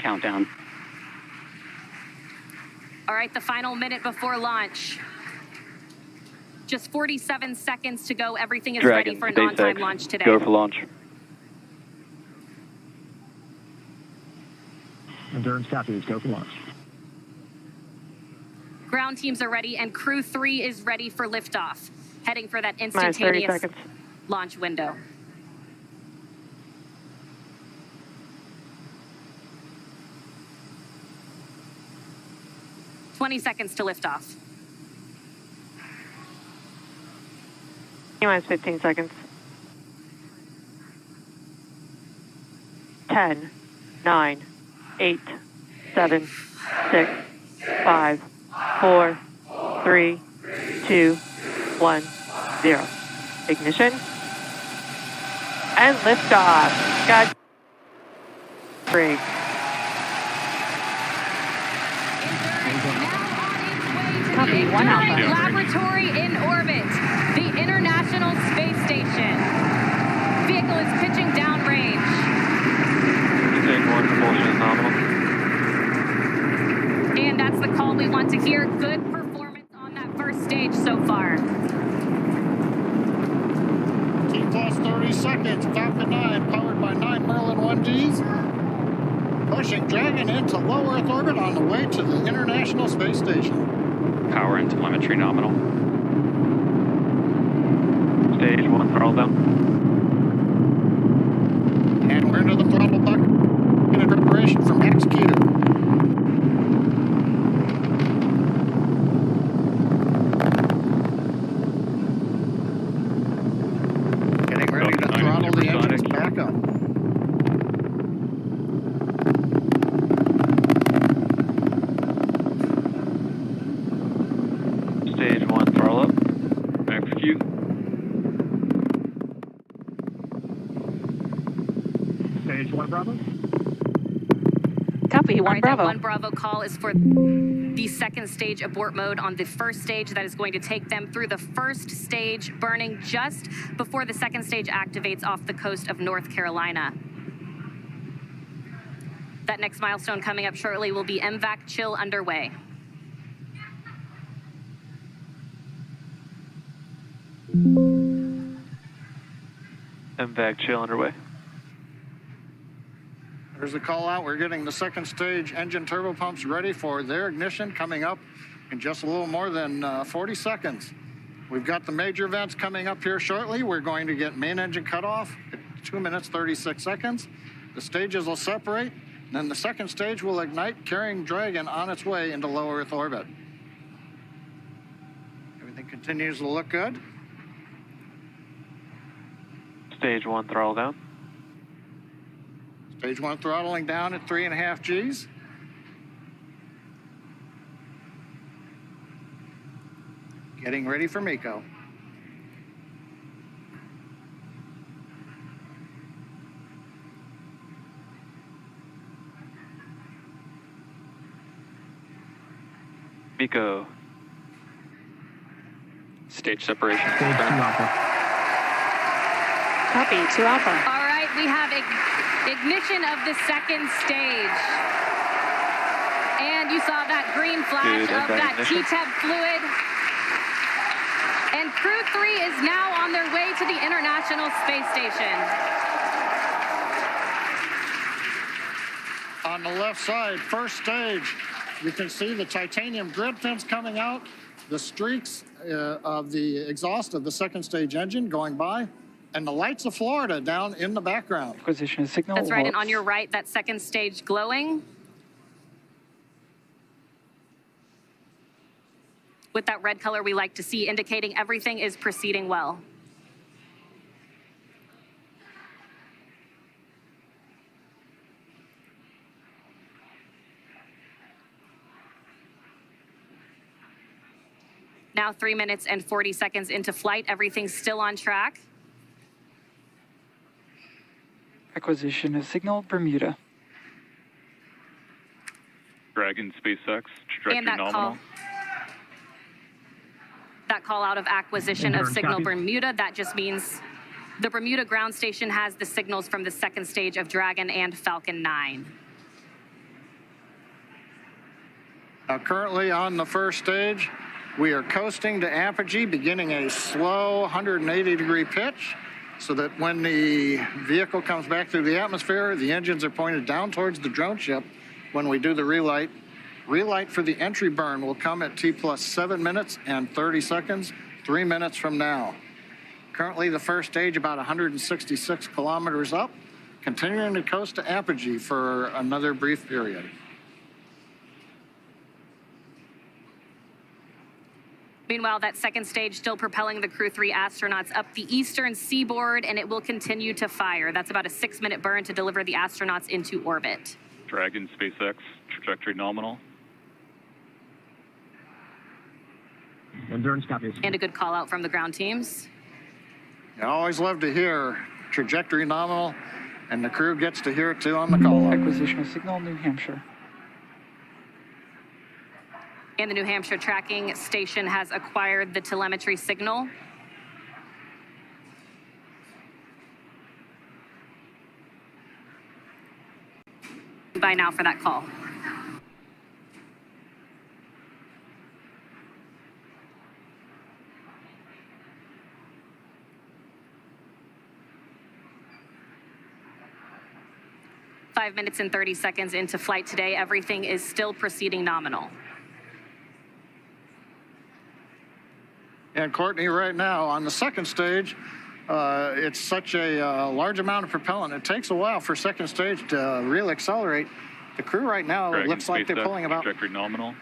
countdown. All right, the final minute before launch. Just 47 seconds to go. Everything is ready for an on-time launch today. Go for launch. Endurance copies. Go for launch. Ground teams are ready, and Crew-3 is ready for liftoff, heading for that instantaneous launch window. "20 seconds to liftoff." T-minus 15 seconds. 10, 9, 8, 7, 6, 5, 4, 3, 2, 1, 0. Ignition. And liftoff. God. Break. Copy, 1 Alpha. Laboratory in orbit. The International Space Station. Vehicle is pitching downrange. Stage 1, propulsion is nominal. And that's the call we want to hear. Good performance on that first stage so far. T plus 30 seconds. Falcon 9 powered by 9 Merlin 1Gs. Pushing Dragon into low Earth orbit on the way to the International Space Station. Power and telemetry nominal. Stage 1, throttle down. And we're into the throttle bucket in preparation from XQ. Getting ready to throttle the engines back up. Stage 1, throttle up. Execute. Stage 1 Bravo. Copy, 1 Bravo. That 1 Bravo call is for the second stage abort mode on the first stage. That is going to take them through the first stage, burning just before the second stage activates off the coast of North Carolina. That next milestone coming up shortly will be MVAC chill underway. MVAC chill underway. There's the call out. We're getting the second stage engine turbopumps ready for their ignition coming up in just a little more than 40 seconds. We've got the major vents coming up here shortly. We're going to get main engine cutoff at 2 minutes, 36 seconds. The stages will separate, and then the second stage will ignite, carrying Dragon on its way into low Earth orbit. Everything continues to look good. Stage 1, throttle down. Stage 1 throttling down at 3.5 Gs. Getting ready for MECO. MECO. Stage separation. Stage 2 Alpha. Copy, 2 Alpha. All right, we have ignition of the second stage. And you saw that green flash of that TTEB fluid. And Crew-3 is now on their way to the International Space Station. On the left side, first stage, you can see the titanium grid fins coming out, the streaks of the exhaust of the second stage engine going by, and the lights of Florida down in the background. Acquisition of signal. That's right, and on your right, that second stage glowing. With that red color we like to see, indicating everything is proceeding well. Now 3 minutes and 40 seconds into flight. Everything's still on track. Acquisition of signal, Bermuda. Dragon SpaceX, trajectory And that nominal. Call out of acquisition of Endurance signal copy. Bermuda. That just means the Bermuda ground station has the signals from the second stage of Dragon and Falcon 9. Now, currently on the first stage, we are coasting to apogee, beginning a slow 180-degree pitch, so that when the vehicle comes back through the atmosphere, the engines are pointed down towards the drone ship when we do the relight. Relight for the entry burn will come at T plus 7 minutes and 30 seconds, 3 minutes from now. Currently, the first stage about 166 kilometers up, continuing to coast to apogee for another brief period. Meanwhile, that second stage still propelling the Crew-3 astronauts up the eastern seaboard, and it will continue to fire. That's about a 6-minute burn to deliver the astronauts into orbit. Dragon, SpaceX, trajectory nominal. Endurance copies. And a good call out from the ground teams. I always love to hear trajectory nominal, and the crew gets to hear it too on the call. Acquisition of signal, New Hampshire. And the New Hampshire tracking station has acquired the telemetry signal. By now for that call. Five minutes and 30 seconds into flight today, everything is still proceeding nominal. And Courtney, right now on the second stage, it's such a large amount of propellant. It takes a while for second stage to really accelerate. The crew right now Dragon, looks like they're SpaceX, pulling about. trajectory nominal.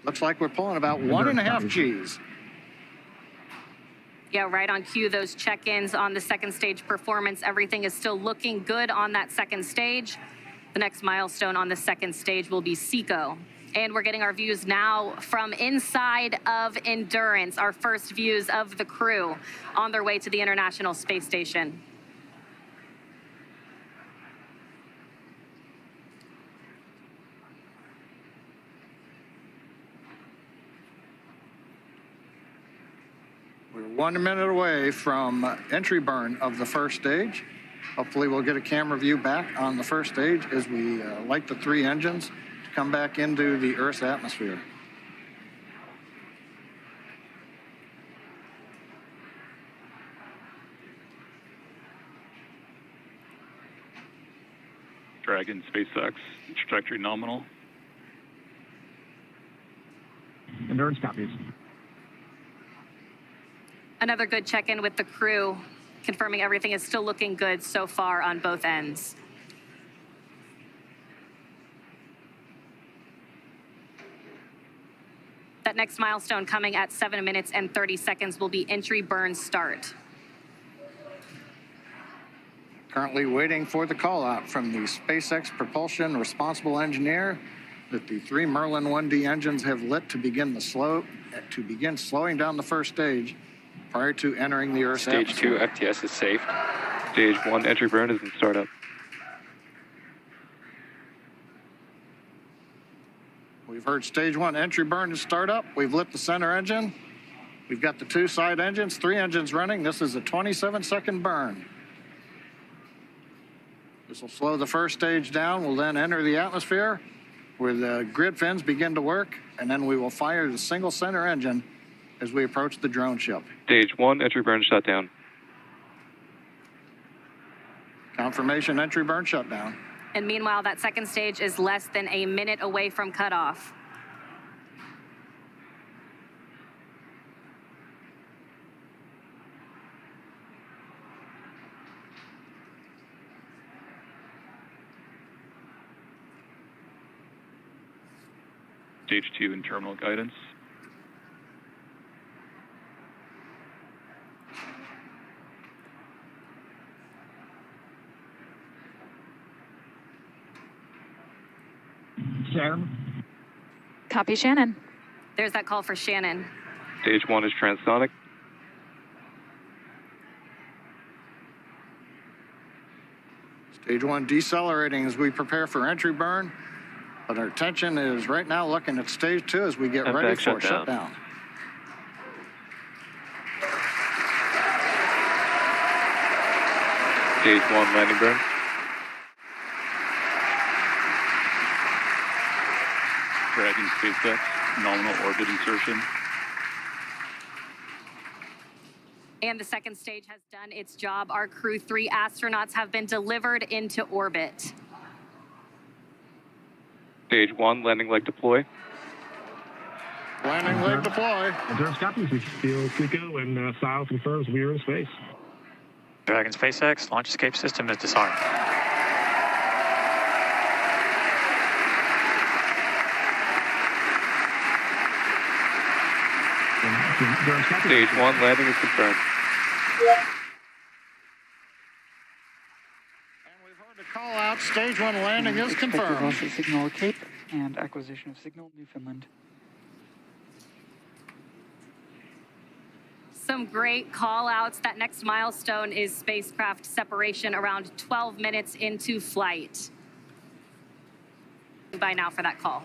Looks like we're pulling about 1.5 Gs. Yeah, right on cue, those check-ins on the second stage performance. Everything is still looking good on that second stage. The next milestone on the second stage will be SECO. And we're getting our views now from inside of Endurance, our first views of the crew on their way to the International Space Station. We're 1 minute away from entry burn of the first stage. Hopefully we'll get a camera view back on the first stage as we light the 3 engines to come back into the Earth's atmosphere. Dragon, SpaceX, trajectory nominal. Endurance copies. Another good check-in with the crew, confirming everything is still looking good so far on both ends. That next milestone coming at 7 minutes and 30 seconds will be entry burn start. Currently waiting for the call out from the SpaceX propulsion responsible engineer that the 3 Merlin 1D engines have lit to begin slowing down the first stage prior to entering the Earth's Stage atmosphere. 2 FTS is safe. Stage 1 entry burn is in startup. We've heard stage 1 entry burn is startup. We've lit the center engine. We've got the 2 side engines, 3 engines running. This is a 27-second burn. This will slow the first stage down. We'll then enter the atmosphere where the grid fins begin to work, and then we will fire the single center engine as we approach the drone ship. Stage 1 entry burn shutdown. Confirmation entry burn shutdown. And meanwhile, that second stage is less than a minute away from cutoff. Stage 2 in terminal guidance. Shannon. Copy, Shannon. There's that call for Shannon. Stage 1 is transonic. Stage 1 decelerating as we prepare for entry burn, but our attention is right now looking at stage 2 as we get And ready back for shutdown. shutdown. Stage 1 landing burn. Dragon SpaceX, nominal orbit insertion. And the second stage has done its job. Our Crew-3 astronauts have been delivered into orbit. Stage 1, landing leg deploy. Landing leg deploy. Endurance copies. We feel Pico and SILE confirms we are in space. Dragon SpaceX, launch escape system is disarmed. Endurance copies. Stage 1, landing is confirmed. And we've heard the call out. Stage 1 landing is Expected confirmed. loss of signal at Cape and acquisition of signal Newfoundland. Some great call outs. That next milestone is spacecraft separation around 12 minutes into flight. By now for that call.